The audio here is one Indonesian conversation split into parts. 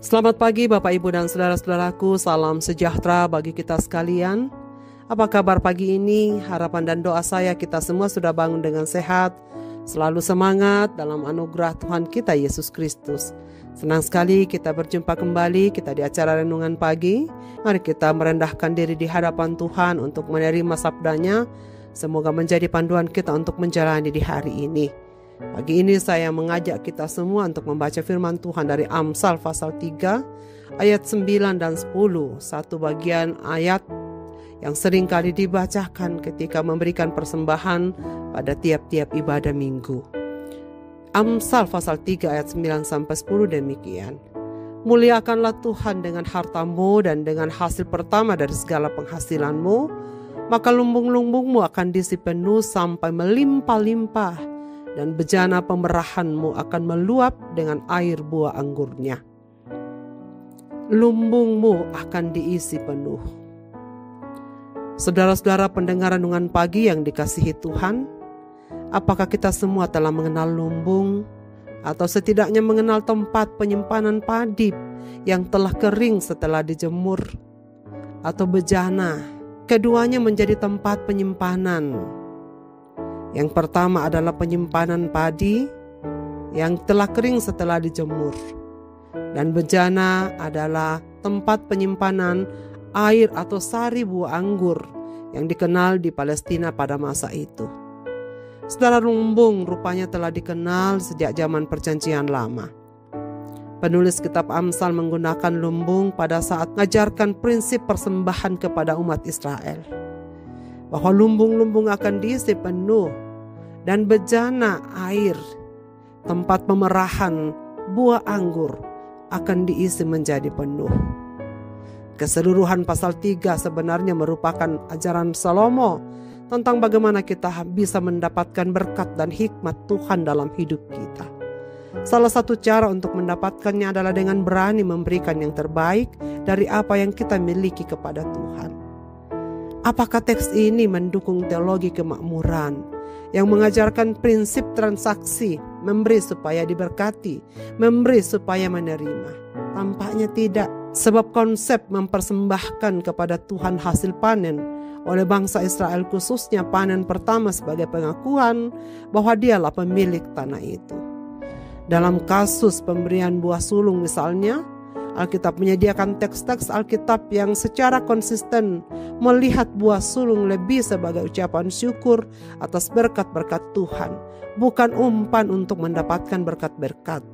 Selamat pagi Bapak Ibu dan saudara-saudaraku, salam sejahtera bagi kita sekalian. Apa kabar pagi ini? Harapan dan doa saya kita semua sudah bangun dengan sehat, selalu semangat dalam anugerah Tuhan kita Yesus Kristus. Senang sekali kita berjumpa kembali kita di acara Renungan Pagi. Mari kita merendahkan diri di hadapan Tuhan untuk menerima sabdanya. Semoga menjadi panduan kita untuk menjalani di hari ini. Pagi ini saya mengajak kita semua untuk membaca firman Tuhan dari Amsal pasal 3 ayat 9 dan 10. Satu bagian ayat yang sering kali dibacakan ketika memberikan persembahan pada tiap-tiap ibadah minggu. Amsal pasal 3 ayat 9 sampai 10 demikian. Muliakanlah Tuhan dengan hartamu dan dengan hasil pertama dari segala penghasilanmu, maka lumbung-lumbungmu akan diisi penuh sampai melimpah-limpah, dan bejana pemerahanmu akan meluap dengan air buah anggurnya. Lumbungmu akan diisi penuh. Saudara-saudara pendengar renungan pagi yang dikasihi Tuhan, apakah kita semua telah mengenal lumbung atau setidaknya mengenal tempat penyimpanan padi yang telah kering setelah dijemur, atau bejana? Keduanya menjadi tempat penyimpanan. Yang pertama adalah penyimpanan padi yang telah kering setelah dijemur. Dan bejana adalah tempat penyimpanan air atau sari buah anggur yang dikenal di Palestina pada masa itu. Saudara, lumbung rupanya telah dikenal sejak zaman Perjanjian Lama. Penulis kitab Amsal menggunakan lumbung pada saat mengajarkan prinsip persembahan kepada umat Israel, bahwa lumbung-lumbung akan diisi penuh dan bejana air, tempat pemerahan buah anggur, akan diisi menjadi penuh. Keseluruhan pasal 3 sebenarnya merupakan ajaran Salomo tentang bagaimana kita bisa mendapatkan berkat dan hikmat Tuhan dalam hidup kita. Salah satu cara untuk mendapatkannya adalah dengan berani memberikan yang terbaik dari apa yang kita miliki kepada Tuhan. Apakah teks ini mendukung teologi kemakmuran yang mengajarkan prinsip transaksi, memberi supaya diberkati, memberi supaya menerima? Tampaknya tidak, sebab konsep mempersembahkan kepada Tuhan hasil panen oleh bangsa Israel, khususnya panen pertama, sebagai pengakuan bahwa dialah pemilik tanah itu. Dalam kasus pemberian buah sulung misalnya, Alkitab menyediakan teks-teks Alkitab yang secara konsisten melihat buah sulung lebih sebagai ucapan syukur atas berkat-berkat Tuhan, bukan umpan untuk mendapatkan berkat-berkat.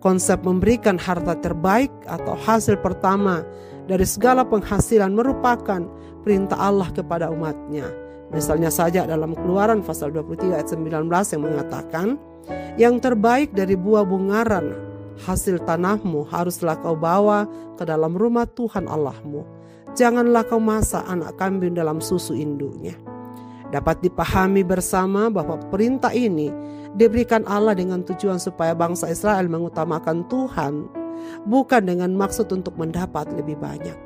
Konsep memberikan harta terbaik atau hasil pertama dari segala penghasilan merupakan perintah Allah kepada umatnya. Misalnya saja dalam Keluaran pasal 23 ayat 19 yang mengatakan, yang terbaik dari buah bungaran hasil tanahmu haruslah kau bawa ke dalam rumah Tuhan Allahmu. Janganlah kau masak anak kambing dalam susu induknya. Dapat dipahami bersama bahwa perintah ini diberikan Allah dengan tujuan supaya bangsa Israel mengutamakan Tuhan, bukan dengan maksud untuk mendapat lebih banyak.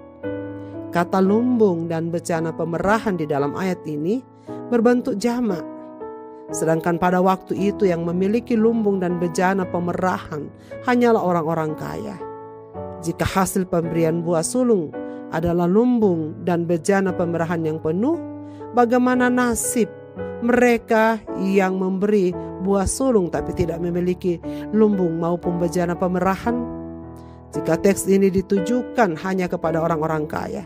Kata lumbung dan bejana pemerahan di dalam ayat ini berbentuk jamak. Sedangkan pada waktu itu yang memiliki lumbung dan bejana pemerahan hanyalah orang-orang kaya. Jika hasil pemberian buah sulung adalah lumbung dan bejana pemerahan yang penuh, bagaimana nasib mereka yang memberi buah sulung tapi tidak memiliki lumbung maupun bejana pemerahan? Jika teks ini ditujukan hanya kepada orang-orang kaya,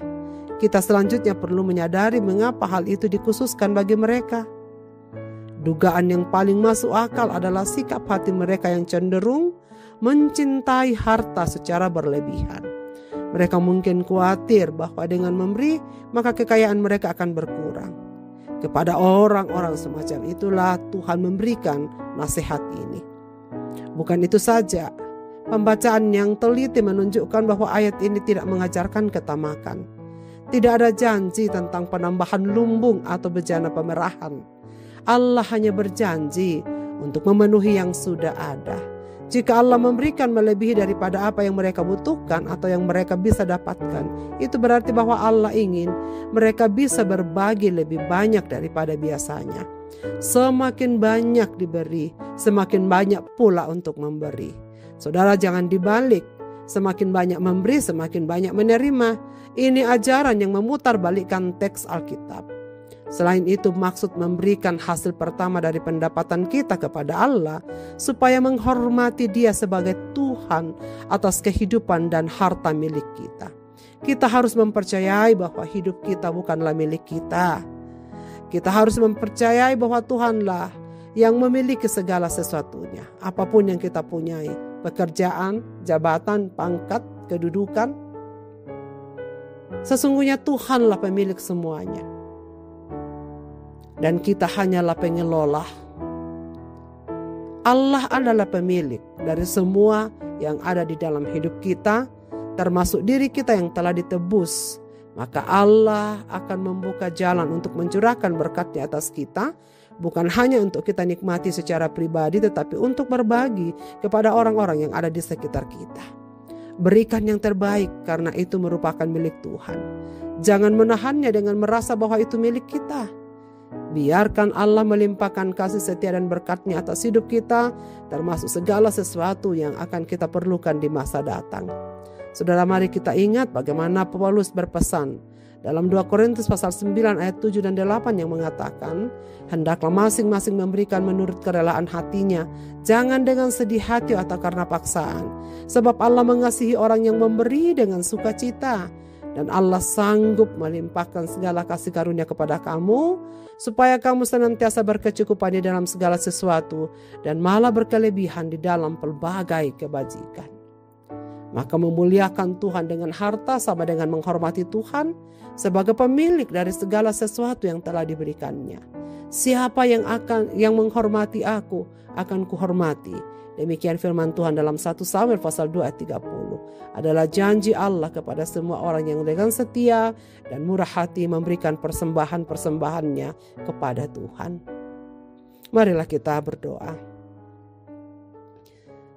kita selanjutnya perlu menyadari mengapa hal itu dikhususkan bagi mereka. Dugaan yang paling masuk akal adalah sikap hati mereka yang cenderung mencintai harta secara berlebihan. Mereka mungkin khawatir bahwa dengan memberi, maka kekayaan mereka akan berkurang. Kepada orang-orang semacam itulah Tuhan memberikan nasihat ini. Bukan itu saja, pembacaan yang teliti menunjukkan bahwa ayat ini tidak mengajarkan ketamakan. Tidak ada janji tentang penambahan lumbung atau bejana pemerahan. Allah hanya berjanji untuk memenuhi yang sudah ada. Jika Allah memberikan melebihi daripada apa yang mereka butuhkan atau yang mereka bisa dapatkan, itu berarti bahwa Allah ingin mereka bisa berbagi lebih banyak daripada biasanya. Semakin banyak diberi, semakin banyak pula untuk memberi. Saudara, jangan dibalik. Semakin banyak memberi, semakin banyak menerima. Ini ajaran yang memutarbalikkan teks Alkitab. Selain itu, maksud memberikan hasil pertama dari pendapatan kita kepada Allah supaya menghormati Dia sebagai Tuhan atas kehidupan dan harta milik kita. Kita harus mempercayai bahwa hidup kita bukanlah milik kita. Kita harus mempercayai bahwa Tuhanlah yang memiliki segala sesuatunya. Apapun yang kita punyai, pekerjaan, jabatan, pangkat, kedudukan, sesungguhnya Tuhanlah pemilik semuanya. Dan kita hanyalah pengelola. Allah adalah pemilik dari semua yang ada di dalam hidup kita, termasuk diri kita yang telah ditebus. Maka Allah akan membuka jalan untuk mencurahkan berkat-Nya atas kita, bukan hanya untuk kita nikmati secara pribadi, tetapi untuk berbagi kepada orang-orang yang ada di sekitar kita. Berikan yang terbaik karena itu merupakan milik Tuhan. Jangan menahannya dengan merasa bahwa itu milik kita. Biarkan Allah melimpahkan kasih setia dan berkat-Nya atas hidup kita, termasuk segala sesuatu yang akan kita perlukan di masa datang. Saudara, mari kita ingat bagaimana Paulus berpesan dalam 2 Korintus pasal 9 ayat 7 dan 8 yang mengatakan, hendaklah masing-masing memberikan menurut kerelaan hatinya, jangan dengan sedih hati atau karena paksaan. Sebab Allah mengasihi orang yang memberi dengan sukacita. Dan Allah sanggup melimpahkan segala kasih karunia kepada kamu, supaya kamu senantiasa berkecukupan di dalam segala sesuatu, dan malah berkelebihan di dalam pelbagai kebajikan. Maka memuliakan Tuhan dengan harta sama dengan menghormati Tuhan sebagai pemilik dari segala sesuatu yang telah diberikannya. Siapa yang menghormati aku, akan kuhormati. Demikian firman Tuhan dalam 1 Samuel pasal 2 ayat 30. Adalah janji Allah kepada semua orang yang dengan setia dan murah hati memberikan persembahan-persembahannya kepada Tuhan. Marilah kita berdoa.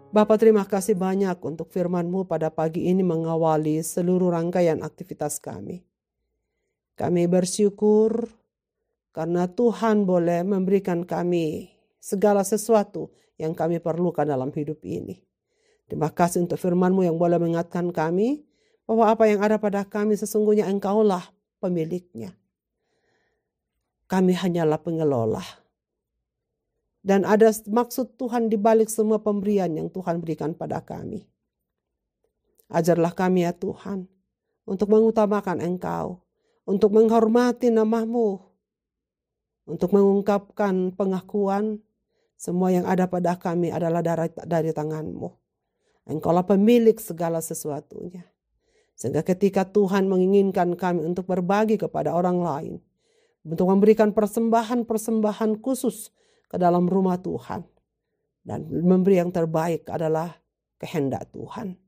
Bapa, terima kasih banyak untuk firman-Mu pada pagi ini mengawali seluruh rangkaian aktivitas kami. Kami bersyukur karena Tuhan boleh memberikan kami segala sesuatu yang kami perlukan dalam hidup ini. Terima kasih untuk firman-Mu yang boleh mengingatkan kami bahwa apa yang ada pada kami sesungguhnya Engkaulah pemiliknya. Kami hanyalah pengelola. Dan ada maksud Tuhan di balik semua pemberian yang Tuhan berikan pada kami. Ajarlah kami ya Tuhan untuk mengutamakan Engkau, untuk menghormati nama-Mu, untuk mengungkapkan pengakuan semua yang ada pada kami adalah dari tangan-Mu. Engkaulah pemilik segala sesuatunya. Sehingga ketika Tuhan menginginkan kami untuk berbagi kepada orang lain, untuk memberikan persembahan-persembahan khusus ke dalam rumah Tuhan, dan memberi yang terbaik adalah kehendak Tuhan.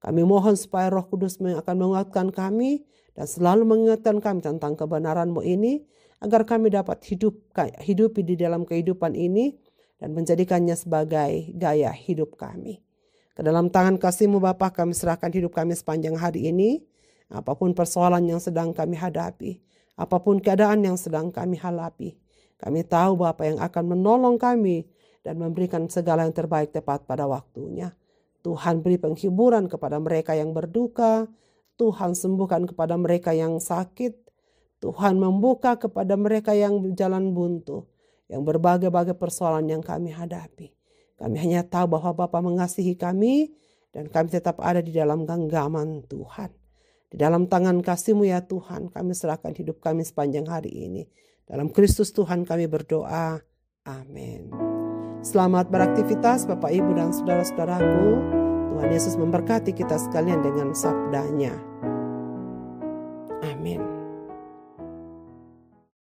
Kami mohon supaya Roh Kudus akan menguatkan kami dan selalu mengingatkan kami tentang kebenaran-Mu ini, agar kami dapat hidupi di dalam kehidupan ini dan menjadikannya sebagai gaya hidup kami. Ke dalam tangan kasih-Mu Bapa kami serahkan hidup kami sepanjang hari ini. Apapun persoalan yang sedang kami hadapi, apapun keadaan yang sedang kami hadapi, kami tahu Bapa yang akan menolong kami dan memberikan segala yang terbaik tepat pada waktunya. Tuhan beri penghiburan kepada mereka yang berduka. Tuhan sembuhkan kepada mereka yang sakit. Tuhan membuka kepada mereka yang jalan buntu, yang berbagai-bagai persoalan yang kami hadapi. Kami hanya tahu bahwa Bapa mengasihi kami dan kami tetap ada di dalam genggaman Tuhan. Di dalam tangan kasih-Mu ya Tuhan, kami serahkan hidup kami sepanjang hari ini. Dalam Kristus Tuhan kami berdoa. Amin. Selamat beraktivitas Bapak, Ibu, dan saudara-saudaraku. Tuhan Yesus memberkati kita sekalian dengan sabdanya. Amin.